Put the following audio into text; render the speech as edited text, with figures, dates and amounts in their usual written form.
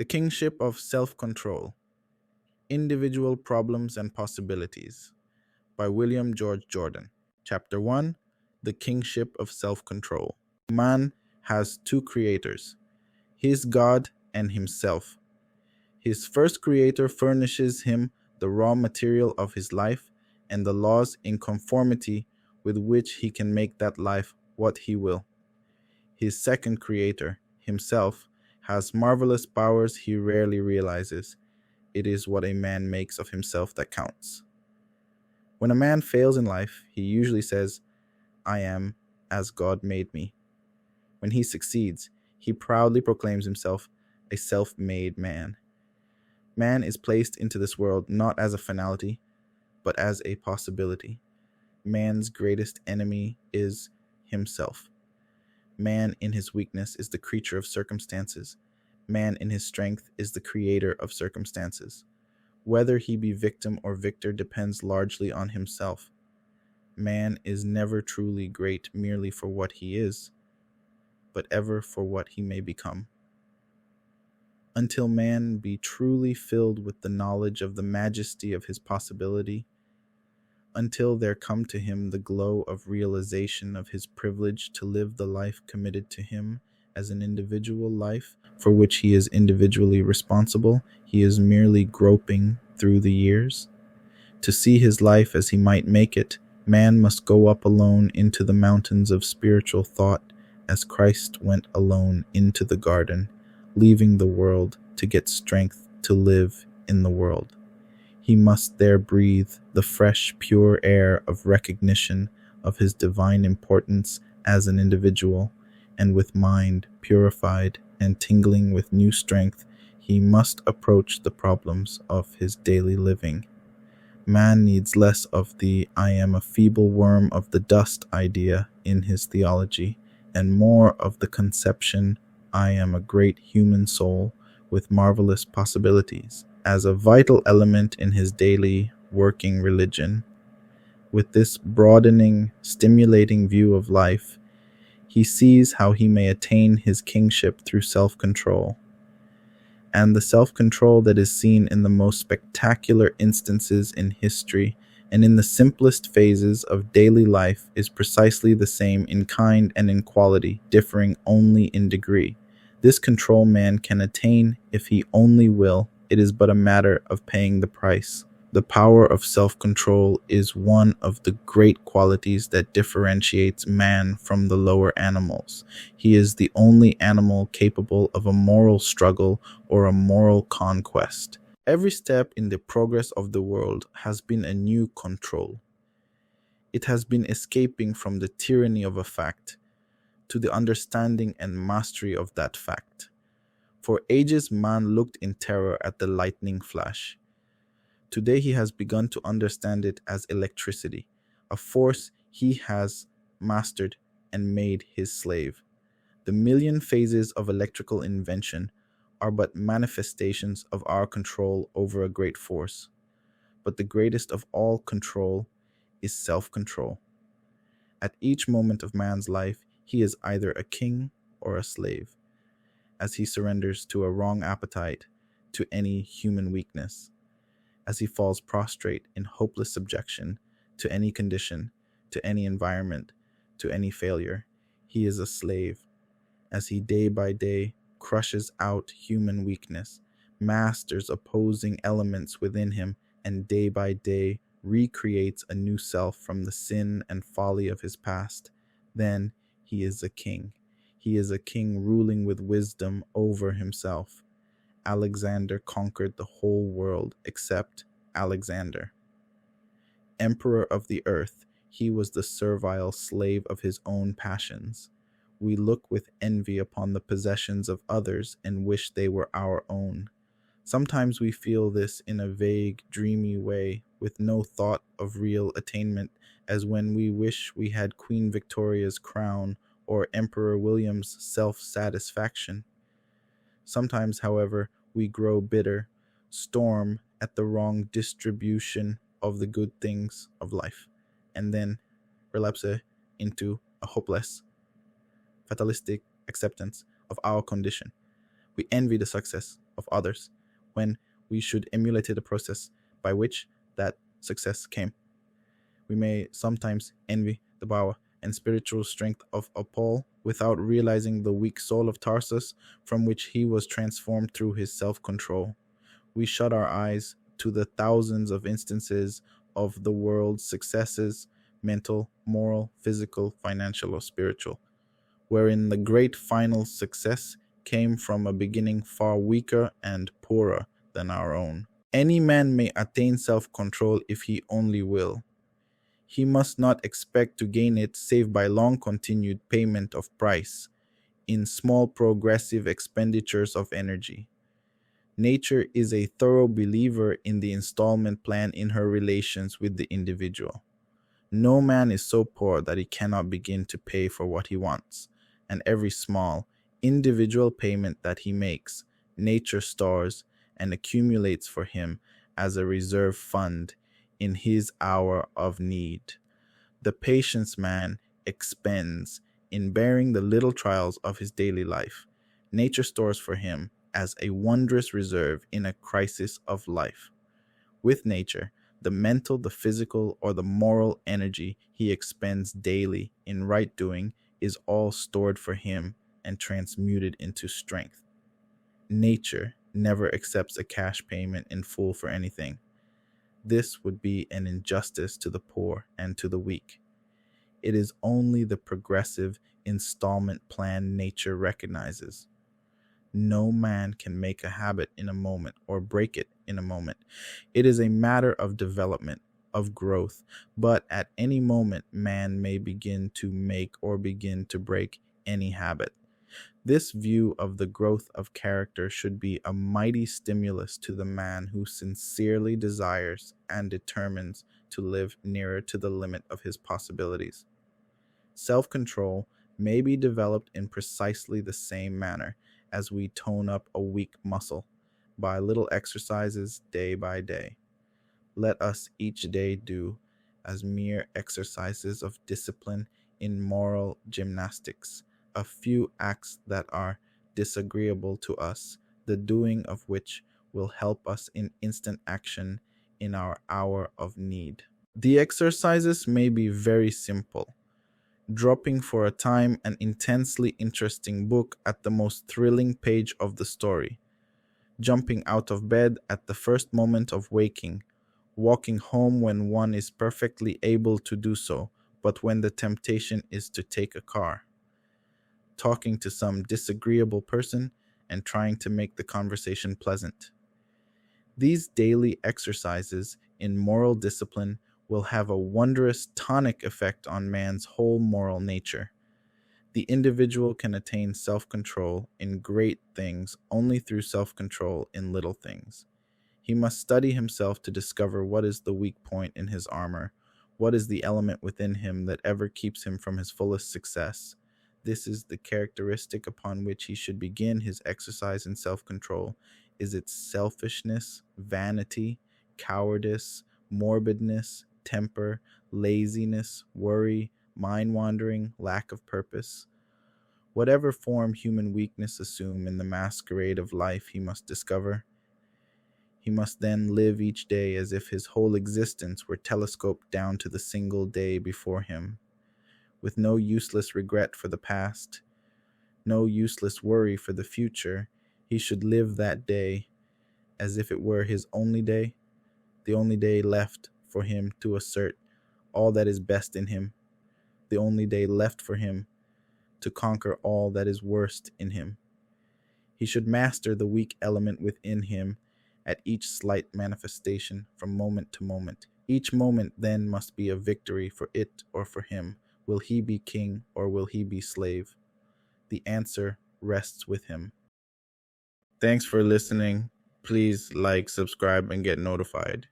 The Kingship of Self-Control, Individual Problems and Possibilities by William George Jordan. Chapter 1, The Kingship of Self-Control. Man has two creators, his God and himself. His first creator furnishes him the raw material of his life and the laws in conformity with which he can make that life what he will. His second creator, himself, has marvelous powers he rarely realizes. It is what a man makes of himself that counts. When a man fails in life, he usually says, I am as God made me. When he succeeds, he proudly proclaims himself a self-made man. Man is placed into this world not as a finality, but as a possibility. Man's greatest enemy is himself. Man in his weakness is the creature of circumstances. Man in his strength is the creator of circumstances. Whether he be victim or victor depends largely on himself. Man is never truly great merely for what he is, but ever for what he may become. Until man be truly filled with the knowledge of the majesty of his possibility, until there come to him the glow of realization of his privilege to live the life committed to him as an individual life for which he is individually responsible, he is merely groping through the years. To see his life as he might make it, man must go up alone into the mountains of spiritual thought as Christ went alone into the garden, leaving the world to get strength to live in the world. He must there breathe the fresh, pure air of recognition of his divine importance as an individual, and with mind purified and tingling with new strength, he must approach the problems of his daily living. Man needs less of the I am a feeble worm of the dust idea in his theology, and more of the conception I am a great human soul with marvelous possibilities as a vital element in his daily working religion. With this broadening, stimulating view of life, he sees how he may attain his kingship through self-control. And the self-control that is seen in the most spectacular instances in history and in the simplest phases of daily life is precisely the same in kind and in quality, differing only in degree. This control man can attain if he only will. It is but a matter of paying the price. The power of self-control is one of the great qualities that differentiates man from the lower animals. He is the only animal capable of a moral struggle or a moral conquest. Every step in the progress of the world has been a new control. It has been escaping from the tyranny of a fact to the understanding and mastery of that fact. For ages man looked in terror at the lightning flash. Today he has begun to understand it as electricity, a force he has mastered and made his slave. The million phases of electrical invention are but manifestations of our control over a great force. But the greatest of all control is self-control. At each moment of man's life, he is either a king or a slave, as he surrenders to a wrong appetite, to any human weakness, as he falls prostrate in hopeless subjection to any condition, to any environment, to any failure. He is a slave, as he day by day crushes out human weakness, masters opposing elements within him, and day by day recreates a new self from the sin and folly of his past. Then he is a king. He is a king ruling with wisdom over himself. Alexander conquered the whole world except Alexander. Emperor of the earth, he was the servile slave of his own passions. We look with envy upon the possessions of others and wish they were our own. Sometimes we feel this in a vague, dreamy way, with no thought of real attainment, as when we wish we had Queen Victoria's crown or Emperor William's self-satisfaction. Sometimes, however, we grow bitter, storm at the wrong distribution of the good things of life, and then relapse into a hopeless, fatalistic acceptance of our condition. We envy the success of others, when we should emulate the process by which that success came. We may sometimes envy the power and spiritual strength of Paul without realizing the weak soul of Tarsus from which he was transformed through his self-control. We shut our eyes to the thousands of instances of the world's successes, mental, moral, physical, financial, or spiritual, wherein the great final success came from a beginning far weaker and poorer than our own. Any man may attain self-control if he only will. He must not expect to gain it save by long continued payment of price in small progressive expenditures of energy. Nature is a thorough believer in the installment plan in her relations with the individual. No man is so poor that he cannot begin to pay for what he wants, and every small, individual payment that he makes, nature stores and accumulates for him as a reserve fund in his hour of need. The patience man expends in bearing the little trials of his daily life. Nature stores for him as a wondrous reserve in a crisis of life. With nature, the mental, the physical, or the moral energy he expends daily in right doing is all stored for him and transmuted into strength. Nature never accepts a cash payment in full for anything. This would be an injustice to the poor and to the weak. It is only the progressive installment plan nature recognizes. No man can make a habit in a moment or break it in a moment. It is a matter of development, of growth, but at any moment man may begin to make or begin to break any habit. This view of the growth of character should be a mighty stimulus to the man who sincerely desires and determines to live nearer to the limit of his possibilities. Self-control may be developed in precisely the same manner as we tone up a weak muscle, by little exercises day by day. Let us each day do as mere exercises of discipline in moral gymnastics, a few acts that are disagreeable to us, the doing of which will help us in instant action in our hour of need. The exercises may be very simple. Dropping for a time an intensely interesting book at the most thrilling page of the story, jumping out of bed at the first moment of waking, walking home when one is perfectly able to do so, but when the temptation is to take a car, talking to some disagreeable person and trying to make the conversation pleasant. These daily exercises in moral discipline will have a wondrous tonic effect on man's whole moral nature. The individual can attain self-control in great things only through self-control in little things. He must study himself to discover what is the weak point in his armor, what is the element within him that ever keeps him from his fullest success. This is the characteristic upon which he should begin his exercise in self-control. Is it selfishness, vanity, cowardice, morbidness, temper, laziness, worry, mind-wandering, lack of purpose? Whatever form human weakness assume in the masquerade of life he must discover. He must then live each day as if his whole existence were telescoped down to the single day before him, with no useless regret for the past, no useless worry for the future. He should live that day as if it were his only day, the only day left for him to assert all that is best in him, the only day left for him to conquer all that is worst in him. He should master the weak element within him at each slight manifestation from moment to moment. Each moment then must be a victory for it or for him. Will he be king or will he be slave? The answer rests with him. Thanks for listening. Please like, subscribe, and get notified.